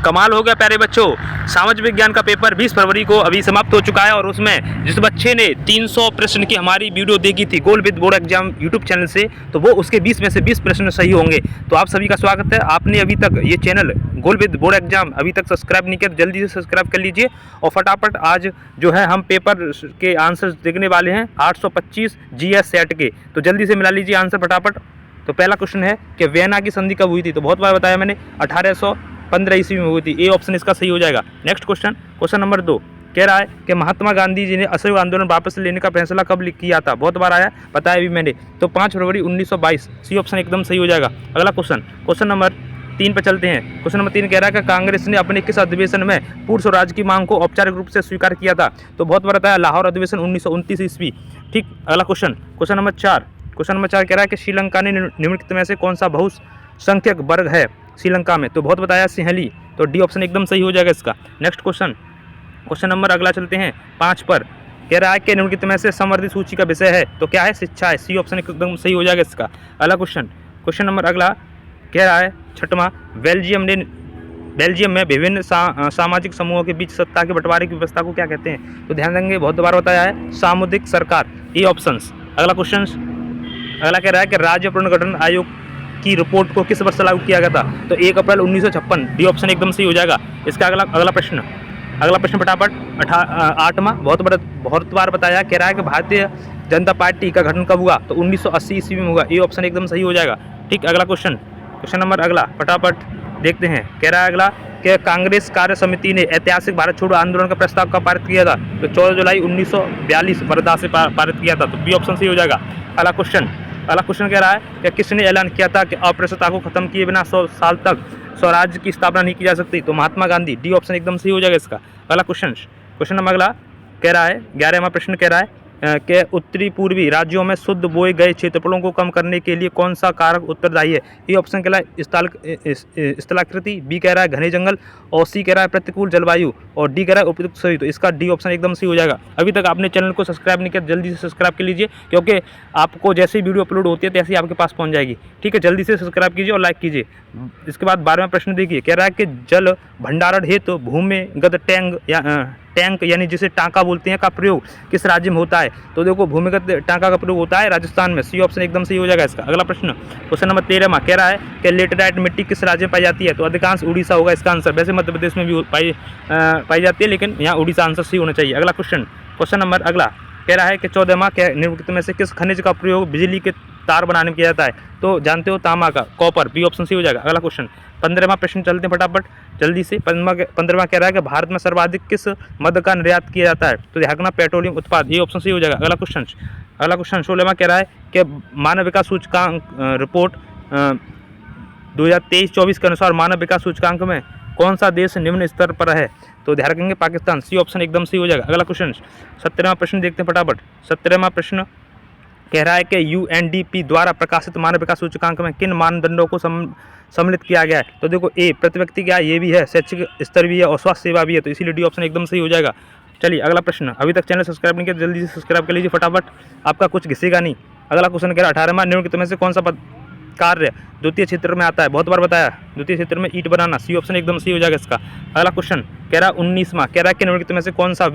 कमाल हो गया प्यारे बच्चों। सामाजिक विज्ञान का पेपर 20 फरवरी को अभी समाप्त हो चुका है और उसमें जिस बच्चे ने 300 प्रश्न की हमारी वीडियो देखी थी goal with board exam YouTube channel से, तो वो उसके 20 में से 20 प्रश्न सही होंगे। तो आप सभी का स्वागत है। आपने अभी तक ये channel goal with board exam अभी तक सब्सक्राइब नहीं किया तो जल्दी से सब्सक्राइब कर लीजिए और फटाफट आज जो है हम पेपर के आंसर्स देखने वाले हैं 825 GS सेट के। तो जल्दी से मिला लीजिए आंसर फटाफट। तो पहला क्वेश्चन है कि वियना की संधि कब हुई थी? तो बहुत बार बताया मैंने, 1815 ईस्वी में हुई थी। ए ऑप्शन इसका सही हो जाएगा। नेक्स्ट क्वेश्चन नंबर 2 कह रहा है कि महात्मा गांधी जी ने असहयोग आंदोलन वापस लेने का फैसला कब किया था? बहुत बार आया, बताया भी मैंने। तो 5 फरवरी 1922। सी ऑप्शन एकदम सही हो जाएगा। अगला क्वेश्चन नंबर 3 पर चलते हैं। क्वेश्चन नंबर 3 कह रहा है कि कांग्रेस ने अपने किस अधिवेशन में पूर्ण स्वराज की मांग को औपचारिक रूप से स्वीकार किया था? तो बहुत बार बताया, लाहौर अधिवेशन 1929 ईस्वी। ठीक। अगला क्वेश्चन नंबर 4 कह रहा है कि श्रीलंका ने निम्नलिखित में से कौन सा बहुसंख्यक वर्ग है श्रीलंका में? तो बहुत बताया, सिंहली। तो डी ऑप्शन एकदम सही हो जाएगा इसका। नेक्स्ट क्वेश्चन नंबर अगला चलते हैं 5 पर। कह रहा है कि निम्नलिखित में से संवर्धित सूची का विषय है? तो क्या है? शिक्षा है। सी ऑप्शन एकदम सही हो जाएगा इसका। अगला क्वेश्चन नंबर अगला कह रहा है 6वां, बेल्जियम में विभिन्न सामाजिक समूहों के बीच सत्ता के बंटवारे की व्यवस्था को क्या कहते हैं? तो ध्यान देंगे, बहुत बार बताया है, सामुदायिक सरकार। ये ऑप्शंस। अगला कह रहा है कि राज्य पुनर्गठन आयोग की रिपोर्ट को किस वर्ष लागू किया गया था? तो 1 अप्रैल 1956। डी ऑप्शन एकदम सही हो जाएगा इसका। अगला प्रश्न फटाफट 8वां, बहुत बार बताया। कह रहा है कि भारतीय जनता पार्टी का गठन कब हुआ? तो 1980 ईस्वी में हुआ। ये ऑप्शन एकदम सही हो जाएगा। ठीक। अगला क्वेश्चन नंबर अगला फटाफट देखते हैं। कह रहा है अगला कि कांग्रेस कार्य समिति ने ऐतिहासिक भारत छोड़ो आंदोलन का प्रस्ताव कब पारित किया था? तो 14 जुलाई 1942 वर्धा से पारित किया था। तो बी ऑप्शन सही हो जाएगा। अगला क्वेश्चन कह रहा है कि किसने ऐलान किया था कि अस्पृश्यता को खत्म किए बिना 100 साल तक स्वराज्य की स्थापना नहीं की जा सकती? तो महात्मा गांधी। डी ऑप्शन एकदम सही हो जाएगा इसका। अगला क्वेश्चन नंबर अगला कह रहा है 11वां प्रश्न कह रहा है कि उत्तरी पूर्वी राज्यों में शुद्ध बोए गए क्षेत्रफलों को कम करने के लिए कौन सा कारक उत्तरदायी है? ए ऑप्शन कह रहा है स्थलाकृति, बी कह रहा है घने जंगल, और सी कह रहा है प्रतिकूल जलवायु, और डी कह रहा है उपयुक्त सभी। तो इसका डी ऑप्शन एकदम सही हो जाएगा। अभी तक आपने चैनल को सब्सक्राइब नहीं किया जल्दी से सब्सक्राइब कर लीजिए, क्योंकि आपको जैसे ही वीडियो अपलोड होती है तैसे ही आपके पास पहुँच जाएगी। ठीक है, जल्दी से सब्सक्राइब कीजिए और लाइक कीजिए। इसके बाद 12वां प्रश्न देखिए। कह रहा है कि जल भंडारण हेतु भूमिगत टैंक यानी जिसे टांका बोलते हैं का प्रयोग किस राज्य में होता है? तो देखो, भूमिगत टांका का प्रयोग होता है राजस्थान में। सी ऑप्शन एकदम सही हो जाएगा इसका। अगला क्वेश्चन नंबर 13वां कह रहा है कि लेटेराइट मिट्टी किस राज्य में पाई जाती है? तो अधिकांश उड़ीसा होगा इसका आंसर। वैसे मध्य प्रदेश में भी पाई जाती है, लेकिन यहाँ उड़ीसा आंसर सही होना चाहिए। अगला क्वेश्चन नंबर अगला कह रहा है कि 14वां निम्नलिखित में से किस खनिज का प्रयोग बिजली के तार बनाने में किया जाता है? तो जानते हो, तांबा का, कॉपर। बी ऑप्शन सही हो जाएगा। अगला 15वां प्रश्न चलते हैं फटाफट जल्दी से। 15वां कह रहा है कि भारत में सर्वाधिक किस मद का निर्यात किया जाता है? तो ध्यान, पेट्रोलियम उत्पाद। ये ऑप्शन सही हो जाएगा। अगला क्वेश्चन 16वां कह रहा है कि मानव विकास सूचकांक रिपोर्ट 2023-24 के अनुसार मानव विकास सूचकांक में कौन सा देश निम्न स्तर पर है? तो ध्यान रखेंगे, पाकिस्तान। सी ऑप्शन एकदम सही हो जाएगा। अगला 17वां प्रश्न देखते हैं फटाफट। 17वां प्रश्न कह रहा है कि UNDP द्वारा प्रकाशित मानव विकास सूचकांक में किन मानदंडों को सम्मिलित किया गया है? तो देखो, ए प्रति व्यक्ति क्या है, ये भी है, शैक्षिक स्तर भी है और स्वास्थ्य सेवा भी है। तो इसीलिए डी ऑप्शन एकदम सही हो जाएगा। चलिए अगला प्रश्न। अभी तक चैनल सब्सक्राइब नहीं किया जल्दी से सब्सक्राइब कर लीजिए फटाफट, आपका कुछ घिसेगा नहीं। अगला क्वेश्चन कह रहा है 18वां निम्नलिखित में से कौन सा कार्य द्वितीय क्षेत्र में आता है? बहुत बार बताया, द्वितीय क्षेत्र में ईंट बनाना। सी ऑप्शन एकदम सही हो जाएगा इसका। अगला क्वेश्चन कह रहा है 19वां कह रहा है कि निम्नलिखित में से कौन सा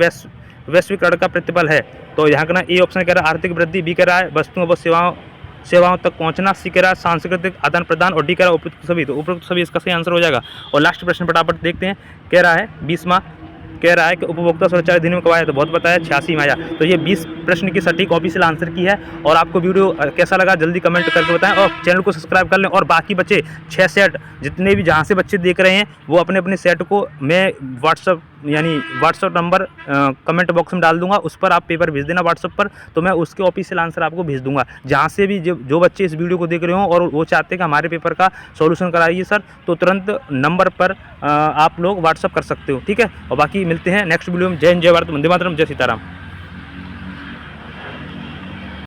वैश्वीकरण का प्रतिफल है? तो यहाँ का ए ऑप्शन कह रहा है आर्थिक वृद्धि, बी कह रहा है वस्तुओं व सेवाओं तक पहुंचना, सी कह रहा है सांस्कृतिक आदान प्रदान, और डी कह रहा है उपयुक्त सभी। तो उपयुक्त सभी इसका सही आंसर हो जाएगा। और लास्ट प्रश्न फटाफट देखते हैं। कह रहा है 20वां कह रहा है कि उपभोक्ता सुरक्षा अधिनियम कब आया? तो बहुत बताया 86 में आया। तो ये 20 प्रश्न की सटीक ऑफिशियल आंसर की है। और आपको वीडियो कैसा लगा जल्दी कमेंट करके बताएं और चैनल को सब्सक्राइब कर लें। और बाकी बच्चे 6 सेट जितने भी जहाँ से बच्चे देख रहे हैं वो अपने अपने सेट को मैं व्हाट्सअप नंबर कमेंट बॉक्स में डाल दूंगा, उस पर आप पेपर भेज देना व्हाट्सअप पर, तो मैं उसके ऑफिशियल आंसर आपको भेज दूंगा। जहाँ से भी जो बच्चे इस वीडियो को देख रहे हो और वो चाहते हैं कि हमारे पेपर का सॉल्यूशन कराइए सर, तो तुरंत नंबर पर आप लोग व्हाट्सअप कर सकते हो। ठीक है, और बाकी मिलते हैं नेक्स्ट वीडियो में। जय हिंद, जय भारत, वंदे मातरम, जय सीताराम।